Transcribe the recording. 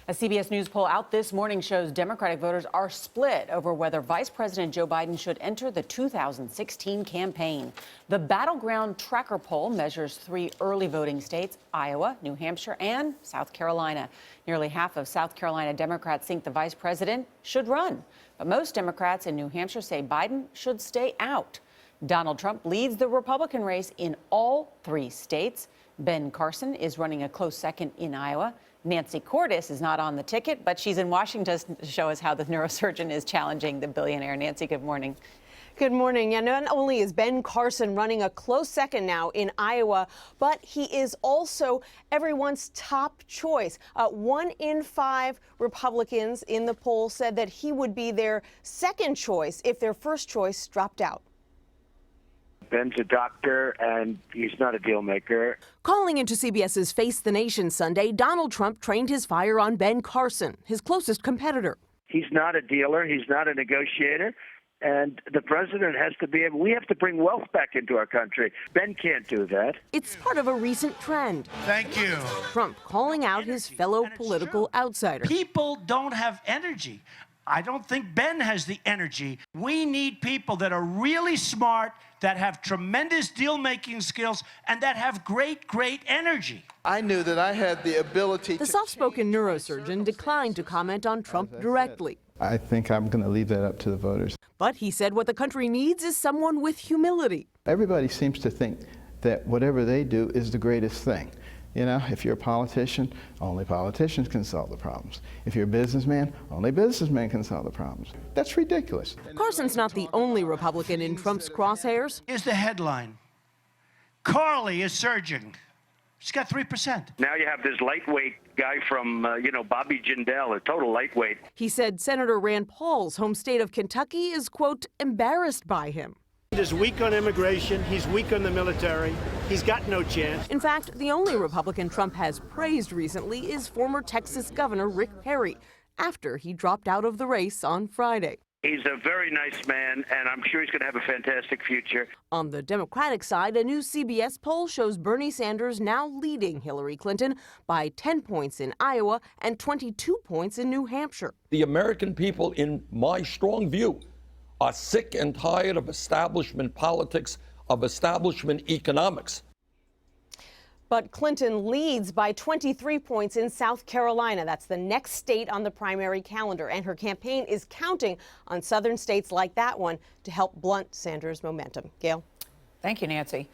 A CBS News poll out this morning shows Democratic voters are split over whether Vice President Joe Biden should enter the 2016 campaign. The Battleground Tracker poll measures 3 early voting states, Iowa, New Hampshire, and South Carolina. Nearly half of South Carolina Democrats think the vice president should run. But most Democrats in New Hampshire say Biden should stay out. Donald Trump leads the Republican race in all 3 states. Ben Carson is running a close second in Iowa. Nancy Cordes is not on the ticket, but she's in Washington to show us how the neurosurgeon is challenging the billionaire. Nancy, good morning. Good morning. And not only is Ben Carson running a close second now in Iowa, but he is also everyone's top choice. 1 in 5 Republicans in the poll said that he would be their second choice if their first choice dropped out. Ben's a doctor, and he's not a deal maker. Calling into CBS's Face the Nation Sunday, Donald Trump trained his fire on Ben Carson, his closest competitor. He's not a dealer. He's not a negotiator. And the president has to be able, we have to bring wealth back into our country. Ben can't do that. It's part of a recent trend. Thank you. Trump calling out his fellow political outsider. People don't have energy. I don't think Ben has the energy. We need people that are really smart, that have tremendous deal-making skills, and that have great energy. I knew that I had the ability The soft-spoken neurosurgeon declined to comment on Trump directly. I think I'm going to leave that up to the voters. But he said what the country needs is someone with humility. Everybody seems to think that whatever they do is the greatest thing. You know, if you're a politician, only politicians can solve the problems. If you're a businessman, only businessmen can solve the problems. That's ridiculous. Carson's not the only Republican in Trump's crosshairs. Here's the headline. Carly is surging. She's got 3%. Now you have this lightweight guy from, Bobby Jindal, a total lightweight. He said Senator Rand Paul's home state of Kentucky is, quote, embarrassed by him. He's weak on immigration. He's weak on the military. He's got no chance. In fact, the only Republican Trump has praised recently is former Texas Governor Rick Perry, after he dropped out of the race on Friday. He's a very nice man, and I'm sure he's going to have a fantastic future. On the Democratic side, a new CBS poll shows Bernie Sanders now leading Hillary Clinton by 10 points in Iowa and 22 points in New Hampshire. The American people, in my strong view, are sick and tired of establishment politics, of establishment economics. But Clinton leads by 23 points in South Carolina. That's the next state on the primary calendar. And her campaign is counting on southern states like that one to help blunt Sanders' momentum. Gail? Thank you, Nancy.